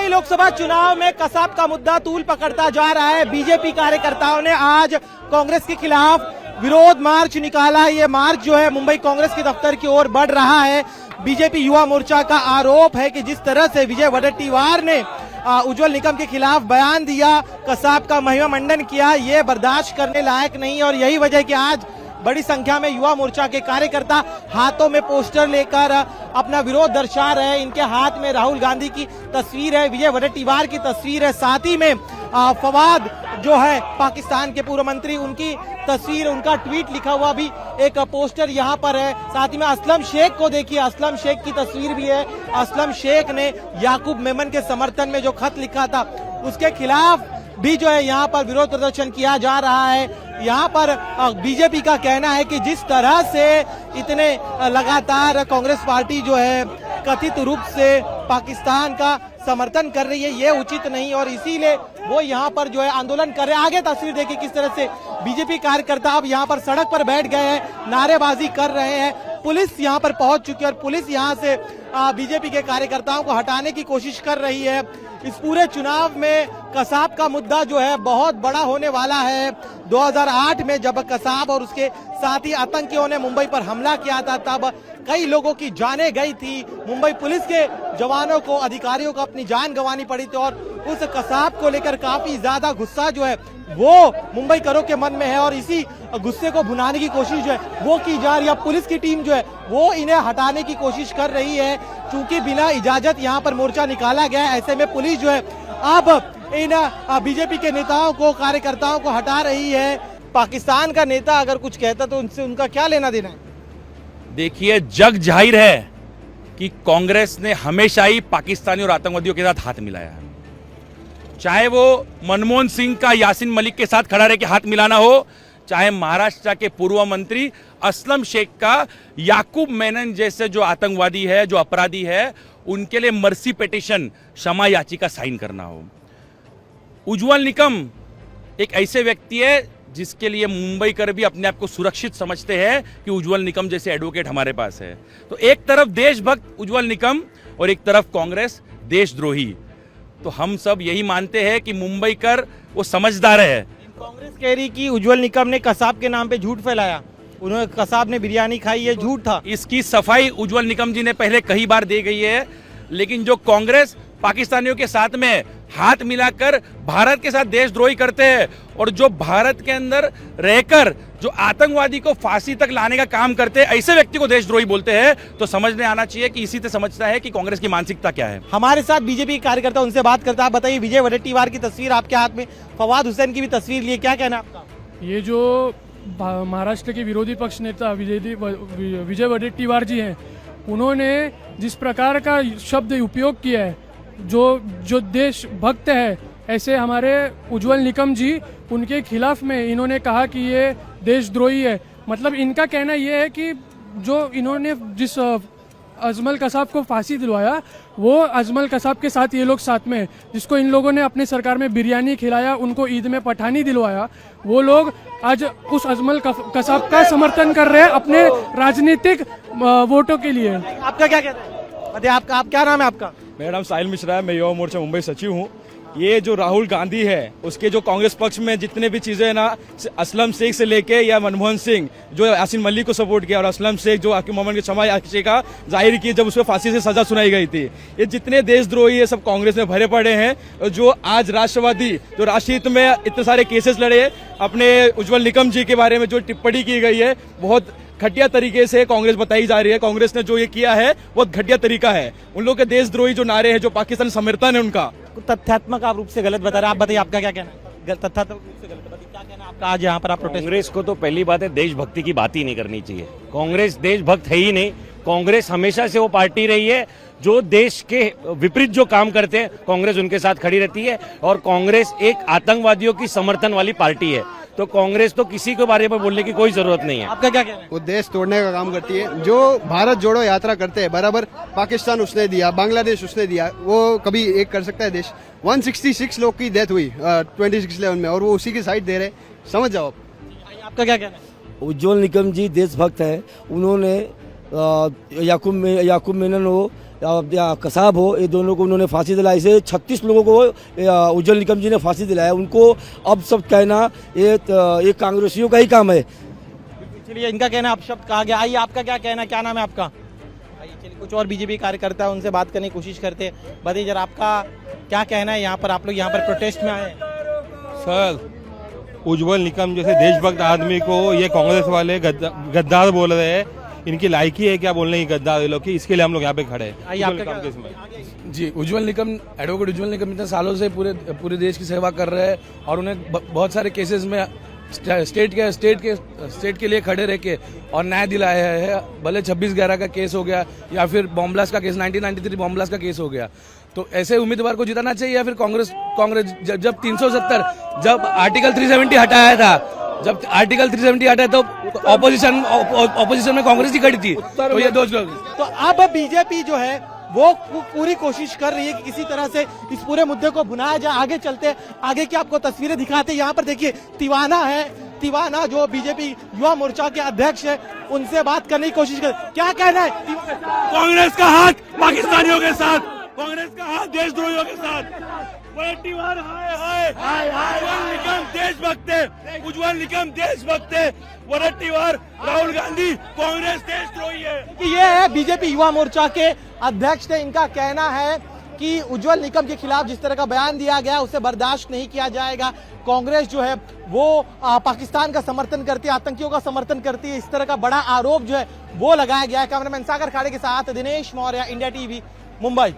मुंबई लोकसभा चुनाव में कसाब का मुद्दा तूल पकड़ता जा रहा है। बीजेपी कार्यकर्ताओं ने आज कांग्रेस के खिलाफ विरोध मार्च निकाला। ये मार्च जो है मुंबई कांग्रेस के दफ्तर की ओर बढ़ रहा है। बीजेपी युवा मोर्चा का आरोप है कि जिस तरह से विजय वडेट्टीवार ने उज्जवल निकम के खिलाफ बयान दिया, कसाब का महिमा मंडन किया, ये बर्दाश्त करने लायक नहीं। और यही वजह कि आज बड़ी संख्या में युवा मोर्चा के कार्यकर्ता हाथों में पोस्टर लेकर अपना विरोध दर्शा रहे हैं। इनके हाथ में राहुल गांधी की तस्वीर है, विजय वडेट्टीवार की तस्वीर है, साथ ही में फवाद जो है पाकिस्तान के पूर्व मंत्री, उनकी तस्वीर, उनका ट्वीट लिखा हुआ भी एक पोस्टर यहाँ पर है। साथ ही में असलम शेख को देखिए, असलम शेख की तस्वीर भी है। असलम शेख ने याकूब मेमन के समर्थन में जो खत लिखा था उसके खिलाफ भी जो है यहाँ पर विरोध प्रदर्शन किया जा रहा है। यहाँ पर बीजेपी का कहना है कि जिस तरह से इतने लगातार कांग्रेस पार्टी जो है कथित रूप से पाकिस्तान का समर्थन कर रही है, ये उचित नहीं, और इसीलिए वो यहाँ पर जो है आंदोलन कर रहे हैं। आगे तस्वीर देखिए किस तरह से बीजेपी कार्यकर्ता अब यहाँ पर सड़क पर बैठ गए हैं, नारेबाजी कर रहे हैं। पुलिस यहाँ पर पहुंच चुकी है और पुलिस यहाँ से बीजेपी के कार्यकर्ताओं को हटाने की कोशिश कर रही है। इस पूरे चुनाव में कसाब का मुद्दा जो है बहुत बड़ा होने वाला है। 2008 में जब कसाब और उसके साथी आतंकियों ने मुंबई पर हमला किया था, तब कई लोगों की जानें गई थी। मुंबई पुलिस के जवानों को, अधिकारियों को अपनी जान गंवानी पड़ी थी और उस कसाब को लेकर काफी ज्यादा गुस्सा जो है वो मुंबई करों के मन में है और इसी गुस्से को भुनाने की कोशिश जो है वो की जा रही है। पुलिस की टीम जो है वो इन्हें हटाने की कोशिश कर रही है। चूंकि बिना इजाजत यहाँ पर मोर्चा निकाला गया है, ऐसे में पुलिस जो है अब इन बीजेपी के नेताओं को, कार्यकर्ताओं को हटा रही है। पाकिस्तान का नेता अगर कुछ कहता तो उनसे उनका क्या लेना देना है? देखिए, जग जाहिर है कि कांग्रेस ने हमेशा ही पाकिस्तानी और आतंकवादियों के साथ हाथ मिलाया है। चाहे वो मनमोहन सिंह का यासीन मलिक के साथ खड़ा रह के हाथ मिलाना हो, चाहे महाराष्ट्र के पूर्व मंत्री असलम शेख का याकूब मेनन जैसे जो आतंकवादी है, जो अपराधी है, उनके लिए मर्सी पिटीशन, क्षमा याचिका साइन करना हो। उज्जवल निकम एक ऐसे व्यक्ति है जिसके लिए मुंबई कर भी अपने आप को सुरक्षित समझते हैं कि उज्जवल निकम जैसे एडवोकेट हमारे पास है। तो एक तरफ देशभक्त उज्जवल निकम और एक तरफ कांग्रेस देशद्रोही। तो हम सब यही मानते हैं कि मुंबई कर वो समझदार है। कांग्रेस कह रही कि उज्जवल निकम ने कसाब के नाम पे झूठ फैलाया, उन्होंने कसाब ने बिरयानी खाई, ये झूठ था। इसकी सफाई उज्जवल निकम जी ने पहले कई बार दे गई है, लेकिन जो कांग्रेस पाकिस्तानियों के साथ में हाथ मिलाकर भारत के साथ देशद्रोही करते हैं और जो भारत के अंदर रहकर जो आतंकवादी को फांसी तक लाने का काम करते हैं, ऐसे व्यक्ति को देशद्रोही बोलते हैं। तो समझने आना चाहिए कि इसी से समझता है कि कांग्रेस की मानसिकता क्या है। हमारे साथ बीजेपी कार्यकर्ता, उनसे बात करता है। आप बताइए, विजय वडेट्टीवार की तस्वीर आपके हाथ में, फवाद हुसैन की भी तस्वीर लिए, क्या कहना आपका? ये जो महाराष्ट्र के विरोधी पक्ष नेता विजय वडेट्टीवार जी हैं, उन्होंने जिस प्रकार का शब्द उपयोग किया है, जो देशभक्त है, ऐसे हमारे उज्जवल निकम जी, उनके खिलाफ में इन्होंने कहा कि ये देशद्रोही है। मतलब इनका कहना ये है कि जो इन्होंने जिस अजमल कसाब को फांसी दिलवाया, वो अजमल कसाब के साथ ये लोग साथ में, जिसको इन लोगों ने अपनी सरकार में बिरयानी खिलाया, उनको ईद में पठानी दिलवाया, वो लोग आज उस अजमल कसाब का समर्थन कर रहे हैं अपने राजनीतिक वोटों के लिए। आपका क्या कहना है? बताइए, आप क्या नाम है आपका? मेरा नाम साहिल मिश्रा है, मैं युवा मोर्चा मुंबई सचिव हूँ। ये जो राहुल गांधी है, उसके जो कांग्रेस पक्ष में जितने भी चीजें हैं ना, असलम शेख से लेके या मनमोहन सिंह जो यासीन मलिक को सपोर्ट किया और असलम शेख जो आकिब मोहम्मद की क्षमा याचिका जाहिर की जब उसको फांसी से सजा सुनाई गई थी, ये जितने देशद्रोही है सब कांग्रेस में भरे पड़े हैं। जो आज राष्ट्रवादी जो राष्ट्रहित में इतने सारे केसेस लड़े, अपने उज्जवल निकम जी के बारे में जो टिप्पणी की गई है, बहुत घटिया तरीके से कांग्रेस बताई जा रही है। कांग्रेस ने जो ये किया है बहुत घटिया तरीका है। उन लोग के देशद्रोही जो नारे हैं, जो पाकिस्तान समर्थन है उनका, तथ्यात्मक आप रूप से गलत बता रहे हैं। आप बताइए, आपका क्या कहना है? तथ्यात्मक रूप से गलत बताइए, क्या कहना है आपका? आज यहाँ पर आप प्रोटेस्ट। कांग्रेस को तो पहली बात है, देशभक्ति की बात ही नहीं करनी चाहिए। कांग्रेस देशभक्त है ही नहीं। कांग्रेस हमेशा से वो पार्टी रही है जो देश के विपरीत जो काम करते हैं, कांग्रेस उनके साथ खड़ी रहती है। और कांग्रेस एक आतंकवादियों की समर्थन वाली पार्टी है, तो कांग्रेस तो किसी के बारे में बोलने की कोई जरूरत नहीं है। आपका क्या कहना है? वो देश तोड़ने का काम करती है। जो भारत जोड़ो यात्रा करते हैं, बराबर पाकिस्तान उसने दिया, बांग्लादेश उसने दिया, वो कभी एक कर सकता है देश? 166 लोग की डेथ हुई 26/11 में, और वो उसी की साइड दे रहे। समझ जाओ। आपका क्या कहना है? उज्जवल निकम जी देशभक्त हैं। उन्होंने याकूब मेनन हो या कसाब हो, ये दोनों को उन्होंने फांसी दिलाई से 36 लोगों को उज्जवल निकम जी ने फांसी दिलाया। उनको अब सब कहना ये कांग्रेसियों का ही काम है। चलिए, इनका कहना अब शब्द कहा गया। आइए, आपका क्या कहना है? क्या नाम है आपका? आइए, चलिए, कुछ और बीजेपी कार्यकर्ता है, उनसे बात करने की कोशिश करते हैं। बताइए जरा, आपका क्या कहना है? यहाँ पर आप लोग यहाँ पर प्रोटेस्ट में आए। सर, उज्जवल निकम जैसे देशभक्त आदमी को ये कांग्रेस वाले गद्दार बोल रहे हैं। इनकी लायकी है क्या बोलने की गद्दार लोग की? इसके लिए हम लोग यहाँ पे खड़े हैं। आइए, आपका क्या? केस में जी, उज्जवल निकम, एडवोकेट उज्जवल निकम इतने सालों से पूरे देश की सेवा कर रहे हैं और उन्हें बहुत सारे केसेस में स्टेट के लिए खड़े रह के और न्याय दिलाया है। भले 26/11 का केस हो गया या फिर बॉम्ब ब्लास्ट का केस, 1993 बॉम्ब ब्लास्ट का केस हो गया, तो ऐसे उम्मीदवार को जिताना चाहिए। या फिर कांग्रेस जब 370 जब आर्टिकल 370 हटाया था, जब आर्टिकल 370 हटाया तो ऑपोजिशन में कांग्रेस ही खड़ी थी, तो ये दोष। तो अब बीजेपी जो है वो पूरी कोशिश कर रही है कि किसी तरह से इस पूरे मुद्दे को भुनाया जाए। आगे चलते, आगे की आपको तस्वीरें दिखाते। यहाँ पर देखिए, तिवाना है, तिवाना जो बीजेपी युवा मोर्चा के अध्यक्ष है, उनसे बात करने की कोशिश कर। क्या कहना है? कांग्रेस का हाथ पाकिस्तानियों के साथ, कांग्रेस का हाथ देशद्रोहियों के साथ। तिवार, हाय हाय हाय हाय, उज्जवल निकम देशभक्त है, उज्जवल निकम देशभक्त है। वरट्टीवार, राहुल गांधी कांग्रेस देशद्रोही है। ये है बीजेपी युवा मोर्चा के अध्यक्ष थे। इनका कहना है कि उज्जवल निकम के खिलाफ जिस तरह का बयान दिया गया उसे बर्दाश्त नहीं किया जाएगा। कांग्रेस जो है वो पाकिस्तान का समर्थन करती है, आतंकियों का समर्थन करती है। इस तरह का बड़ा आरोप जो है वो लगाया गया है। कैमरामैन सागर खाड़े के साथ दिनेश मौर्य, इंडिया टीवी, मुंबई।